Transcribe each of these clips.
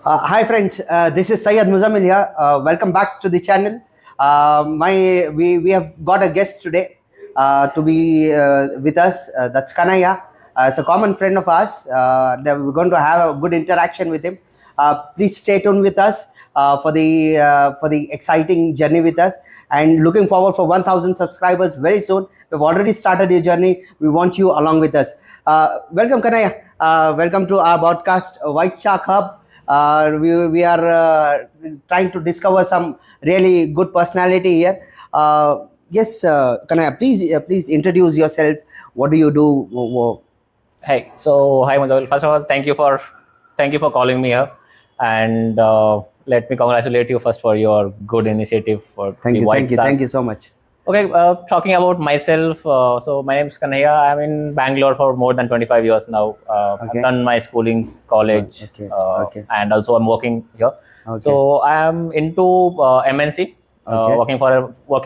Hi friends, this is Syed Muzammil here. Welcome back to the channel. We have got a guest today to be with us. That's Kannaiah. It's a common friend of ours. That we're going to have a good interaction with him. Please stay tuned with us for the exciting journey with us. And looking forward for 1,000 subscribers very soon. We've already started your journey. We want you along with us. Welcome, Kannaiah. Welcome to our podcast, White Shark Hub. We are trying to discover some really good personality here. Yes, Kannaiah, please introduce yourself. What do you do? Hey, so hi Mujawil. First of all, thank you for calling me here, and let me congratulate you first for your good initiative for the White Shark. Thank you so much. Okay, talking about myself, so my name is Kannaiah. I'm in Bangalore for more than 25 years now. Okay. I've done my schooling, college, Okay. and also I'm working here. Okay. So I'm into MNC. Working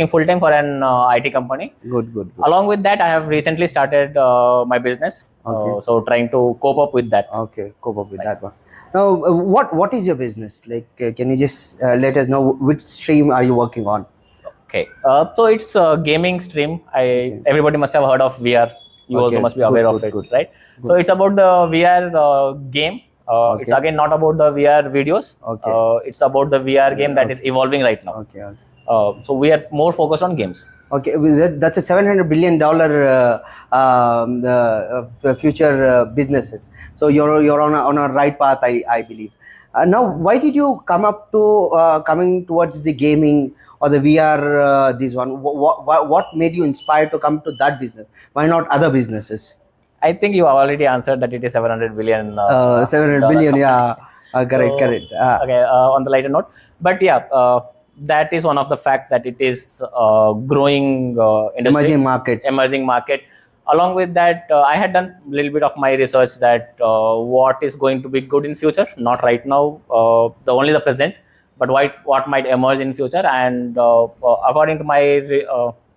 full time for an IT company. Good. Along with that, I have recently started my business. Okay. So trying to cope up with that. Okay, cope up with that one. Now, what is your business? Like, can you just let us know which stream are you working on? Okay, so it's a gaming stream. Everybody must have heard of VR. You also must be aware of it, right? Good. So it's about the VR game. It's again not about the VR videos. It's about the VR game that is evolving right now. So we are more focused on games. Okay, that's a $700 billion future businesses. So you're on a right path, I believe. Now, why did you come up to coming towards the gaming or the VR? This one, what made you inspired to come to that business? Why not other businesses? I think you already answered that it is 700 billion. 700 billion, yeah. Correct. Okay, on the lighter note, but yeah. That is one of the fact that it is growing industry, emerging market. Along with that, I had done a little bit of my research that what is going to be good in future, not right now, only the present, but what might emerge in future. And according to my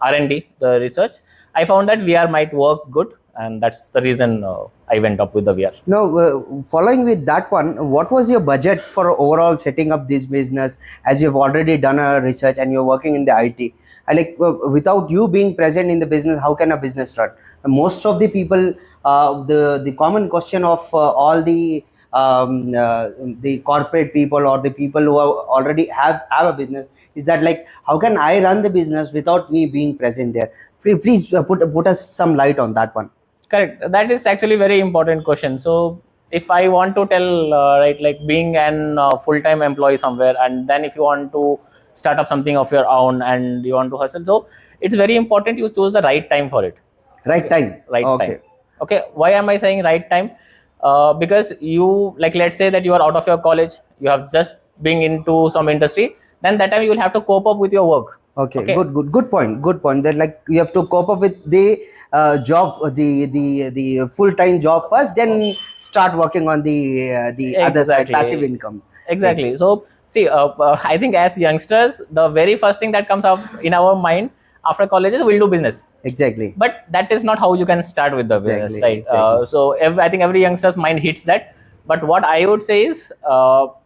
R&D, the research, I found that VR might work good, and that's the reason I went up with the VR. Now, following with that one, what was your budget for overall setting up this business? As you've already done a research and you're working in the IT, without you being present in the business, how can a business run? Most of the people, the common question of all the corporate people or the people who already have a business is that, like, how can I run the business without me being present there? Please put us some light on that one. Correct. That is actually very important question. So if I want to tell, right, like being an full-time employee somewhere, and then if you want to start up something of your own and you want to hustle, so it's very important you choose the right time for it. Right time. Time. Okay. Why am I saying right time? Because you, like, let's say that you are out of your college, you have just been into some industry, then that time you will have to cope up with your work. Okay. Good point. That, like, you have to cope up with the job, the full-time job first, then start working on the other side, passive income. Exactly. Okay. So see, I think as youngsters, the very first thing that comes up in our mind after college is we'll do business. Exactly. But that is not how you can start with the business, right? So I think every youngster's mind hits that. But what I would say is,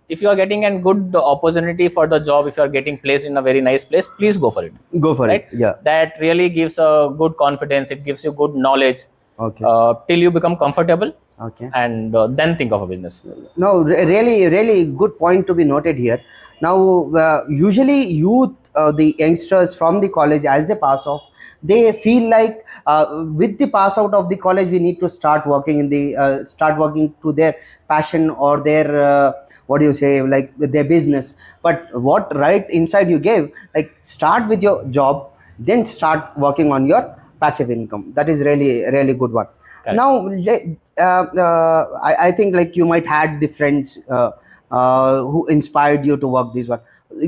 if you are getting a good opportunity for the job, if you are getting placed in a very nice place, please go for it. Go for it. Yeah. That really gives a good confidence. It gives you good knowledge. Okay. Till you become comfortable. Okay. And then think of a business. No, really good point to be noted here. Now, usually youth, the youngsters from the college, as they pass off, they feel like with the pass out of the college, we need to start working to their passion or their their business. But what right inside you gave, like, start with your job, then start working on your passive income. That is really good one. Correct. Now, I think, like, you might had the friends who inspired you to work this one.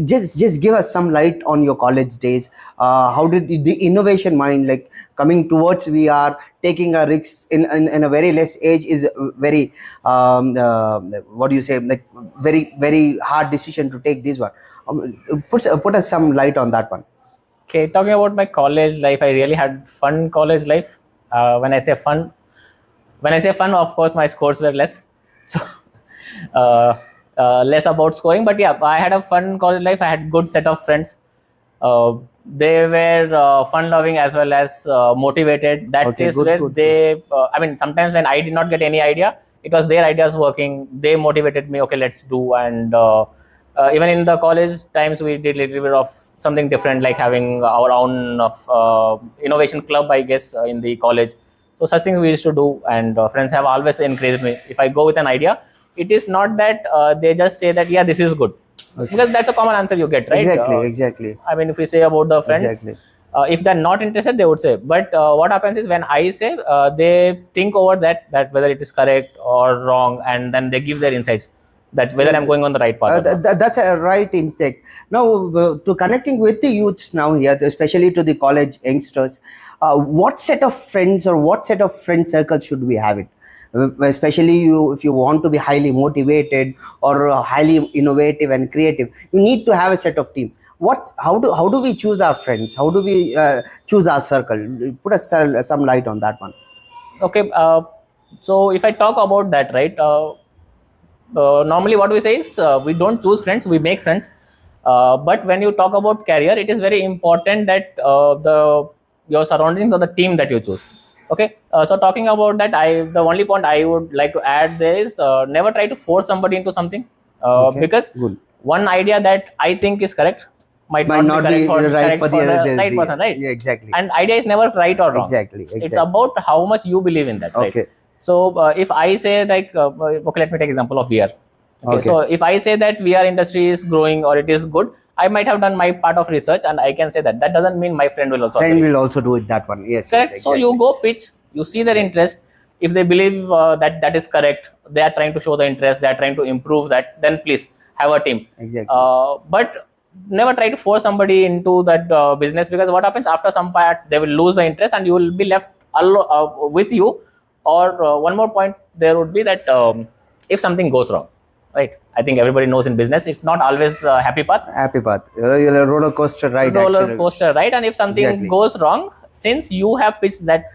Just give us some light on your college days. How did the innovation mind, like, coming towards VR, taking a risk in a very less age is very like, very hard decision to take this one. Put us some light on that one. Okay, talking about my college life, I really had fun college life. When I say fun, of course, my scores were less. So less about scoring. But yeah, I had a fun college life. I had good set of friends. They were fun loving as well as motivated. That Okay, is good, where good, they I mean, sometimes when I did not get any idea, it was their ideas working. They motivated me, okay, let's do. And even in the college times, we did a little bit of something different, like having our own innovation club, I guess, in the college. So such things we used to do, and friends have always encouraged me. If I go with an idea, it is not that they just say that yeah, this is good, Okay. because that's a common answer you get, right? Exactly, exactly, I mean, if we say about the friends, exactly. if they're not interested, they would say. But what happens is when I say, they think over that whether it is correct or wrong, and then they give their insights that whether I'm going on the right path or not. That's a right intake. Now, to connecting with the youths now here, especially to the college youngsters, what set of friends or what set of friend circle should we have it? Especially you, if you want to be highly motivated or highly innovative and creative, you need to have a set of team. How do we choose our friends? How do we choose our circle? Put us some light on that one. Okay, so if I talk about that, right? Normally what we say is, we don't choose friends, we make friends. But when you talk about career, it is very important that the your surroundings or the team that you choose. Okay, so talking about that, the only point I would like to add there is, never try to force somebody into something, Okay, because good. one idea that I think is correct might Might not be not correct be right for for the other. the right person, right? Yeah, exactly, And idea is never right or wrong. exactly, It's exactly. about how much you believe in that, right? Okay, So if I say, like, okay, let me take example of VR. Okay, so okay. if I say that VR industry is growing or it is good, I might have done my part of research, and I can say that. That doesn't mean my friend will also Friend agree. will also do it that one. Yes, yes, Correct. So you exactly. go pitch, you see their interest. If they believe that that is correct, they are trying to show the interest, they are trying to improve that, then please have a team. Exactly. But never try to force somebody into that business, because what happens after some part, they will lose the interest and you will be left with you. Or one more point there would be that, if something goes wrong, right? I think everybody knows in business, it's not always a happy path, Happy path. Roller coaster ride, roller actually. coaster, right? And if something Exactly. goes wrong, since you have pitched that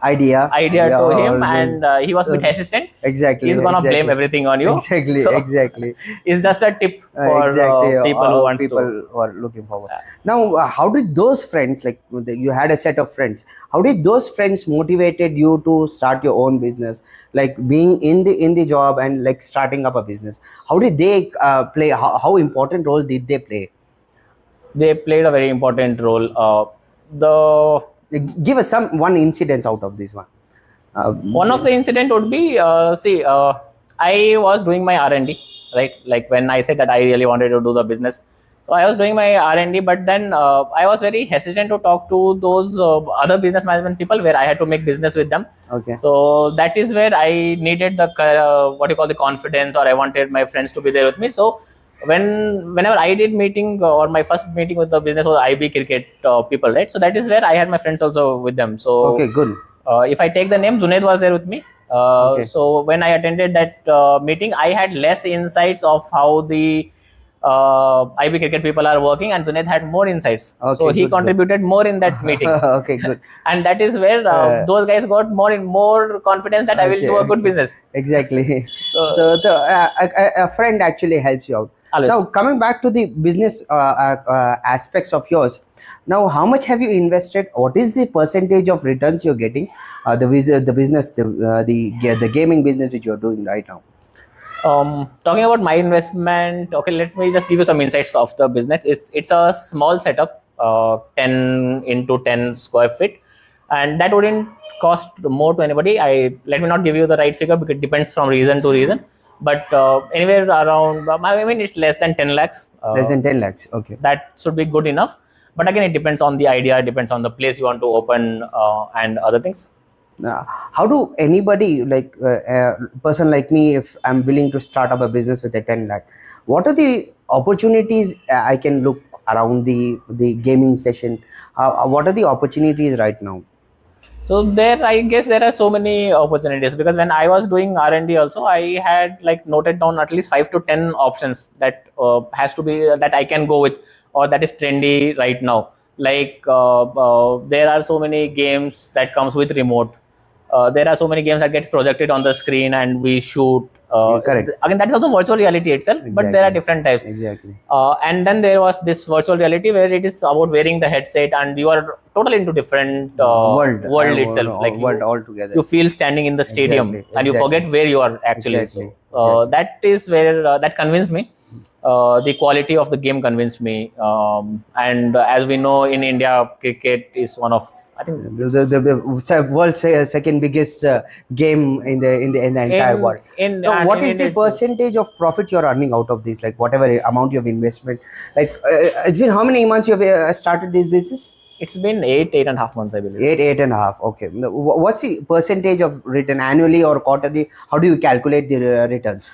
Idea. idea Yeah, to him, always. and he was a bit hesitant, Exactly, he's gonna blame exactly. everything on you. Exactly, So exactly. it's just a tip for Exactly. people who wants People to. who are looking forward. Now, how did those friends, like you had a set of friends, how did those friends motivated you to start your own business? Like being in the job and like starting up a business. How did they play? How important role did they play? They played a very important role. The Give us some one incident out of this one. One of the incident would be, see, I was doing my R&D, right? Like when I said that I really wanted to do the business, so I was doing my R&D, but then I was very hesitant to talk to those other business management people where I had to make business with them. Okay. So that is where I needed the what you call the confidence, or I wanted my friends to be there with me. So whenever I did meeting, or my first meeting with the business was IB cricket people, right? So that is where I had my friends also with them. So Okay, good. if I take the name, Junaid was there with me. Okay. So when I attended that meeting, I had less insights of how the IB cricket people are working, and Junaid had more insights. Okay, so he good, good. contributed more in that meeting. Okay, good. And that is where those guys got more confidence that I will do a good business. Exactly. So, A friend actually helps you out. Always. Now, coming back to the business aspects of yours. Now, how much have you invested? What is the percentage of returns you're getting? The business, the gaming business which you're doing right now. Talking about my investment, okay, let me just give you some insights of the business. It's a small setup, 10 into 10 square feet, and that wouldn't cost more to anybody. Let me not give you the right figure because it depends from region to region, but anywhere around, I mean, it's less than 10 lakhs. Less than 10 lakhs. Okay. That should be good enough. But again, it depends on the idea, it depends on the place you want to open, and other things. How do anybody like a person like me, if I'm willing to start up a business with a 10 lakh, what are the opportunities I can look around the gaming session? What are the opportunities right now? So there, I guess there are so many opportunities, because when I was doing R&D also, I had like noted down at least 5 to 10 options that has to be that I can go with, or that is trendy right now. Like there are so many games that comes with remote. There are so many games that gets projected on the screen and we shoot. Correct. Again, that is also virtual reality itself, but there are different types. Exactly. And then there was this virtual reality where it is about wearing the headset and you are totally into different world itself. Like world altogether. You feel standing in the stadium and you forget where you are actually. So that is where that convinced me. The quality of the game convinced me, and as we know, in India, cricket is one of, I think, the world's second biggest game in the entire world. Now, what is the percentage of profit you're earning out of this? Like whatever amount you have investment, like it's been how many months you have started this business? It's been 8.5 months, I believe. 8.5. Okay. What's the percentage of return annually or quarterly? How do you calculate the returns?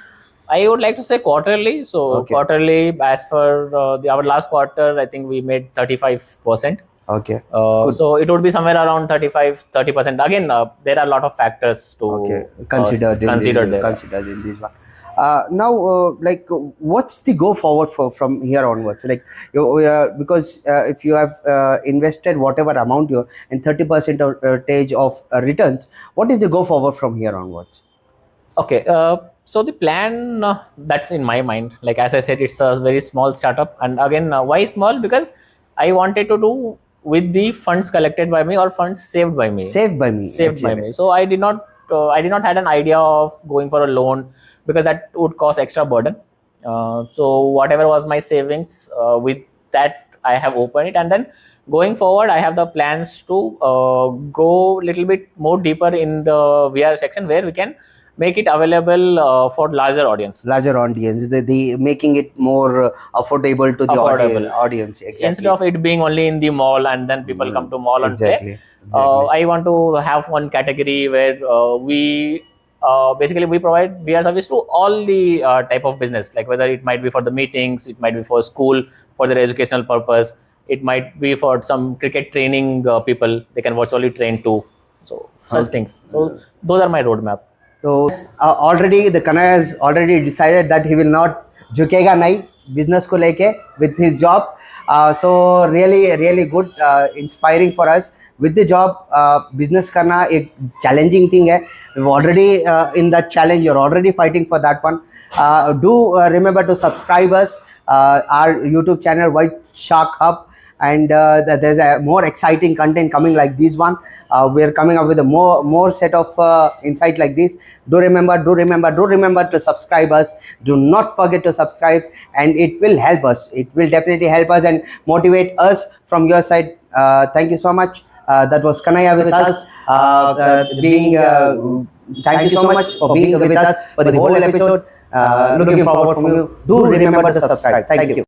I would like to say quarterly. So quarterly, as for our last quarter, I think we made 35%. Okay. So it would be somewhere around 30%. Again, there are a lot of factors to consider in this one. Now, like, what's the go forward from here onwards? Like, because if you have invested whatever amount you and 30% of returns, what is the go forward from here onwards? Okay. So the plan that's in my mind, like as I said, it's a very small startup, and again, why small? Because I wanted to do with the funds collected by me or funds saved by me. Saved by me. So I did not had an idea of going for a loan because that would cause extra burden. So whatever was my savings, with that I have opened it, and then going forward, I have the plans to go a little bit more deeper in the VR section where we can make it available for larger audience. The making it more affordable to the audience. Exactly. Instead of it being only in the mall and then people come to mall and play. I want to have one category where we basically we provide VR service to all the type of business, like whether it might be for the meetings, it might be for school, for their educational purpose, it might be for some cricket training people, they can virtually train too. So such things. So those are my roadmap. So already the Kannaiah has already decided that he will not jukega nahi business ko leke with his job. So really good, inspiring for us. With the job, business karna a challenging thing hai. We've already in that challenge. You're already fighting for that one. Do remember to subscribe us our YouTube channel White Shark Hub. And there's a more exciting content coming like this one. We're coming up with a more set of insight like this. Do remember to subscribe us. Do not forget to subscribe, and it will help us. It will definitely help us and motivate us from your side. Thank you so much. That was Kannaiah with us. Thank you so much for being with us for the whole episode. Looking forward from you. Do remember to subscribe. Thank you.